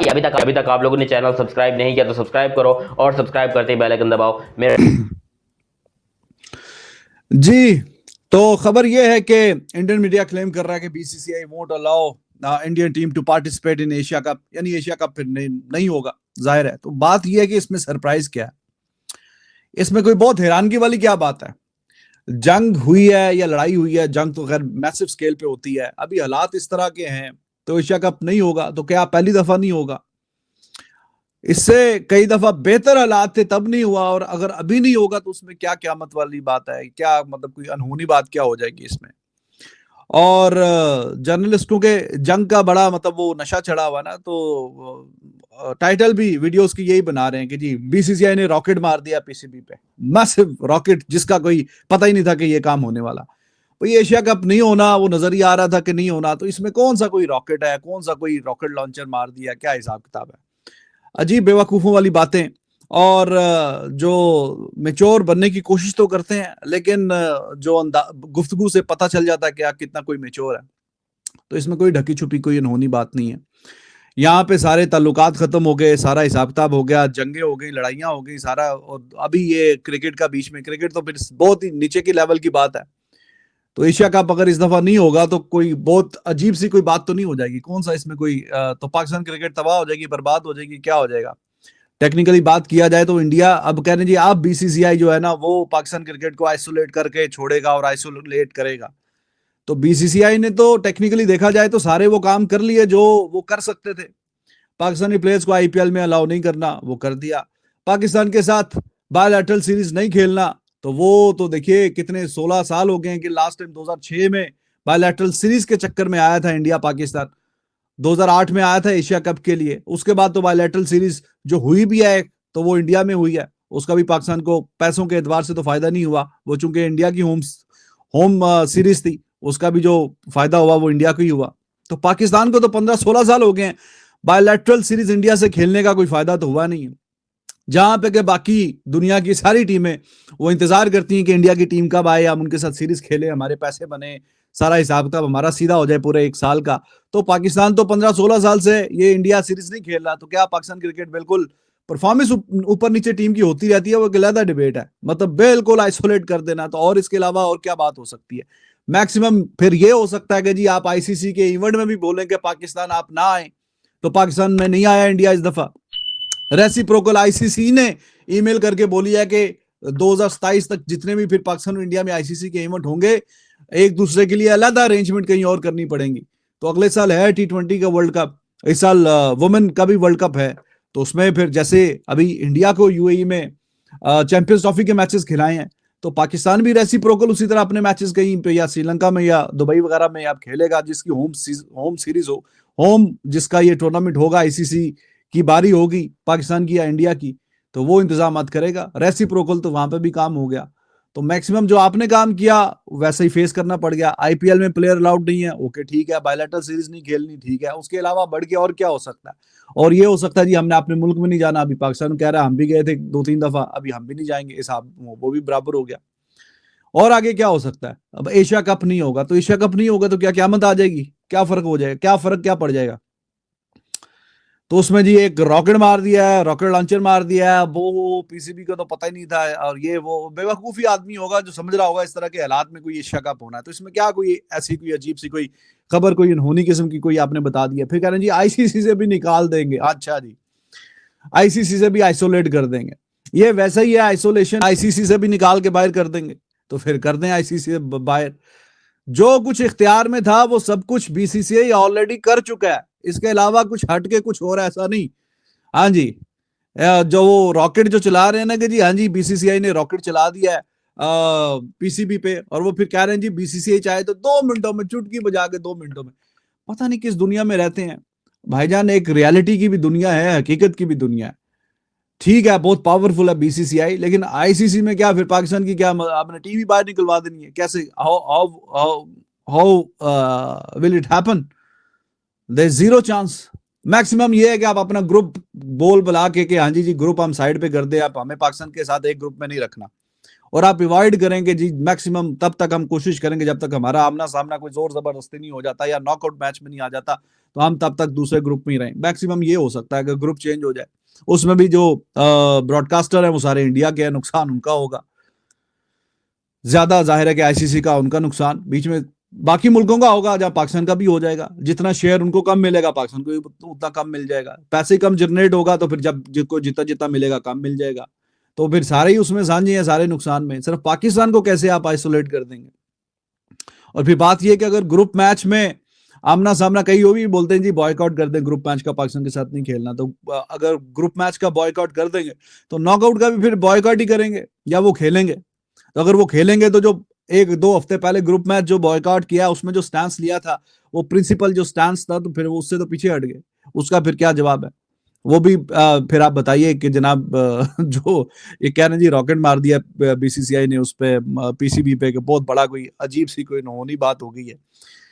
अभी तक आप लोगों ने चैनल सब्सक्राइब नहीं किया तो सब्सक्राइब करो और सब्सक्राइब करते ही बेल आइकन दबाओ मेरे जी। तो खबर यह है कि इंडियन मीडिया क्लेम कर रहा है कि BCCI won't allow Indian team to participate in Asia Cup, यानी एशिया कप फिर नहीं होगा, जाहिर है। तो बात यह है कि इसमें सरप्राइज क्या है, इसमें कोई बहुत हैरानगी वाली क्या बात है। जंग हुई है या लड़ाई हुई है, जंग तो खैर मैसिव स्केल पे होती है। अभी हालात इस तरह के हैं तो एशिया कप नहीं होगा। तो क्या पहली दफा नहीं होगा? इससे कई दफा बेहतर हालात थे तब नहीं हुआ, और अगर अभी नहीं होगा तो उसमें क्या क़यामत वाली बात है? क्या मतलब कोई अनहोनी बात क्या हो जाएगी इसमें? और जर्नलिस्टों के जंग का बड़ा मतलब वो नशा चढ़ा हुआ ना, तो टाइटल भी वीडियोस की यही बना रहे हैं कि जी बीसीसीआई ने रॉकेट मार दिया पीसीबी पे, मैसिव रॉकेट, जिसका कोई पता ही नहीं था कि ये काम होने वाला। भाई एशिया कप नहीं होना वो नजर ही आ रहा था कि नहीं होना, तो इसमें कौन सा कोई रॉकेट है, कौन सा कोई रॉकेट लॉन्चर मार दिया, क्या हिसाब किताब है? अजीब बेवकूफों वाली बातें। और जो मेच्योर बनने की कोशिश तो करते हैं, लेकिन जो गुफ्तगू से पता चल जाता है कि कितना कोई मेच्योर है। तो इसमें कोई ढकी छुपी कोई अनहोनी बात नहीं है। यहाँ पे सारे ताल्लुकात खत्म हो गए, सारा हिसाब किताब हो गया, जंगे हो गई, लड़ाइयां हो गई, सारा। और अभी ये क्रिकेट का बीच में, क्रिकेट तो फिर बहुत ही नीचे की लेवल की बात है। तो एशिया कप अगर इस दफा नहीं होगा तो कोई बहुत अजीब सी कोई बात तो नहीं हो जाएगी? कौन सा इसमें कोई तो पाकिस्तान क्रिकेट तबाह हो जाएगी, बर्बाद हो जाएगी, क्या हो जाएगा? टेक्निकली बात किया जाए तो इंडिया अब कह रहे जी आप बीसीसीआई जो है ना वो पाकिस्तान क्रिकेट को आइसोलेट करके छोड़ेगा और आइसोलेट करेगा। तो बीसीसीआई ने तो टेक्निकली देखा जाए तो सारे वो काम कर लिए जो वो कर सकते थे। पाकिस्तानी प्लेयर्स को आईपीएल में अलाउ नहीं करना, वो कर दिया। पाकिस्तान के साथ बायलैटरल सीरीज नहीं खेलना, तो वो तो देखिए कितने 16 साल हो गए हैं कि लास्ट टाइम 2006 में बायलैटरल सीरीज के चक्कर में आया था इंडिया पाकिस्तान। 2008 में आया था एशिया कप के लिए। उसके बाद तो बायलैटरल सीरीज जो हुई भी है तो वो इंडिया में हुई है, उसका भी पाकिस्तान को पैसों के एतबार से तो फायदा नहीं हुआ। वो चूंकि इंडिया की होम सीरीज थी, उसका भी जो फायदा हुआ वो इंडिया को ही हुआ। तो पाकिस्तान को तो 15-16 साल हो गए हैं, बायलैटरल सीरीज इंडिया से खेलने का कोई फायदा तो हुआ नहीं है। जहां पे के बाकी दुनिया की सारी टीमें वो इंतजार करती हैं कि इंडिया की टीम कब आए, हम उनके साथ सीरीज खेले, हमारे पैसे बने, सारा हिसाब किताब हमारा सीधा हो जाए पूरे एक साल का। तो पाकिस्तान तो 15-16 साल से ये इंडिया सीरीज नहीं खेल रहा। तो क्या पाकिस्तान क्रिकेट बिल्कुल परफॉर्मेंस ऊपर नीचे टीम की होती रहती है? वो एक अलग डिबेट है, मतलब बिल्कुल आइसोलेट कर देना। तो और इसके अलावा और क्या बात हो सकती है? मैक्सिमम फिर ये हो सकता है कि जी आप आईसीसी के इवेंट में भी बोलें कि पाकिस्तान आप ना आए, तो पाकिस्तान में नहीं आया इंडिया इस दफा। रेसिप्रोकल आईसीसी ने ईमेल करके बोली है कि 2027 तक जितने भी फिर पाकिस्तान और इंडिया में आईसीसी के इवेंट होंगे, एक दूसरे के लिए अलग अरेंजमेंट कहीं और करनी पड़ेंगी। तो अगले साल है टी20 का वर्ल्ड कप, इस साल वुमेन का भी वर्ल्ड कप है। तो उसमें फिर जैसे अभी इंडिया को यूएई में चैंपियंस ट्रॉफी के मैचेस खिलाए हैं, तो पाकिस्तान भी रेसिप्रोकल उसी तरह अपने मैचेस कहीं पे या श्रीलंका में या दुबई वगैरह में आप खेलेगा, जिसकी होम सीरीज हो, होम जिसका ये टूर्नामेंट होगा, आईसीसी की बारी होगी पाकिस्तान की या इंडिया की, तो वो इंतजाम करेगा। रेसिप्रोकल तो वहां पे भी काम हो गया। तो मैक्सिमम जो आपने काम किया वैसे ही फेस करना पड़ गया। आईपीएल में प्लेयर अलाउड नहीं है, ओके ठीक है, बायलैटरल सीरीज नहीं खेलनी, ठीक है, उसके अलावा बढ़ के और क्या हो सकता है? और ये हो सकता है जी हमने अपने मुल्क में नहीं जाना, अभी पाकिस्तान कह रहा है हम भी गए थे 2-3 दफा, अभी हम भी नहीं जाएंगे, हिसाब वो भी बराबर हो गया। और आगे क्या हो सकता है? अब एशिया कप नहीं होगा, तो एशिया कप नहीं होगा तो क्या क़यामत आ जाएगी? क्या फर्क हो जाएगा? क्या फर्क क्या पड़ जाएगा? तो उसमें जी एक रॉकेट मार दिया है, रॉकेट लॉन्चर मार दिया है, वो पीसीबी का तो पता ही नहीं था। और ये वो बेवकूफी आदमी होगा जो समझ रहा होगा इस तरह के हालात में कोई एशिया कप होना है। तो इसमें क्या कोई ऐसी कोई अजीब सी कोई खबर, कोई अनहोनी किस्म की कोई आपने बता दिया? फिर कह रहे हैं जी आईसीसी से भी निकाल देंगे। अच्छा जी, आईसीसी से भी आइसोलेट कर देंगे। ये वैसा ही है आइसोलेशन, आईसीसी से भी निकाल के बाहर कर देंगे। तो फिर कर दें आईसीसी से बाहर। जो कुछ इख्तियार में था वो सब कुछ बीसीसीआई ऑलरेडी कर चुका है, इसके अलावा कुछ हट के कुछ हो रहा है ऐसा नहीं। हाँ जी, जो वो रॉकेट जो चला रहे हैं ना कि जी हाँ जी बीसीसीआई ने रॉकेट चला दिया है पीसीबी पे, और वो फिर कह रहे हैं जी बीसीसीआई चाहे तो 2 मिनटों में, चुटकी बजा के 2 मिनटों में। पता नहीं किस दुनिया में रहते हैं भाईजान। एक रियलिटी की भी दुनिया है, हकीकत की भी दुनिया है। ठीक है, बहुत पावरफुल है बीसीसीआई, लेकिन आईसीसी में क्या फिर पाकिस्तान की क्या आपने टीवी बाहर निकलवा देनी है? कैसे? How how how will it happen? There zero chance. Maximum ये है कि आप अपना ग्रुप बोल बुला के हाँ जी ग्रुप हम साइड पे कर दे, आप हमें पाकिस्तान के साथ एक ग्रुप में नहीं रखना, और आप अवॉइड करेंगे जी मैक्सिमम। तब तक हम कोशिश करेंगे जब तक हमारा आमना सामना कोई जोर जबरदस्ती नहीं हो जाता या नॉकआउट मैच में नहीं आ जाता, तो हम तब तक दूसरे ग्रुप में ही रहें। मैक्सिमम ये हो सकता है कि ग्रुप चेंज हो जाए, उसमें भी जो ब्रॉडकास्टर है वो सारे इंडिया के हैं, नुकसान उनका होगा ज्यादा। जाहिर है कि आईसीसी का उनका नुकसान, बीच में बाकी मुल्कों का होगा, जहां पाकिस्तान का भी हो जाएगा। जितना शेयर उनको कम मिलेगा, पाकिस्तान को भी उतना कम मिल जाएगा। पैसे कम जनरेट होगा तो फिर जब जिसको जितना जितना मिलेगा कम मिल जाएगा, तो फिर सारे ही उसमें साझे हैं, सारे नुकसान में। सिर्फ पाकिस्तान को कैसे आप आइसोलेट कर देंगे? और फिर बात यह कि अगर ग्रुप मैच में आमना सामना, कई वो भी बोलते हैं जी बॉयकॉट कर दें ग्रुप मैच का, पाकिस्तान के साथ नहीं खेलना। तो अगर ग्रुप मैच का बॉयकॉट कर देंगे तो नॉकआउट का भी फिर बॉयकॉट ही करेंगे या वो खेलेंगे। तो अगर वो खेलेंगे तो जो 1-2 हफ्ते पहले ग्रुप मैच जो बॉयकॉट किया, उसमें जो स्टैंस लिया था, वो प्रिंसिपल जो स्टैंस था, तो फिर वो उससे तो पीछे हट गए। उसका फिर क्या जवाब है? वो भी फिर आप बताइए कि जनाब जो ये कह रहे हैं जी रॉकेट मार दिया बीसीसीआई ने उस पे, पीसीबी पे, कि बहुत बड़ा कोई अजीब सी कोई अनहोनी बात हो गई है।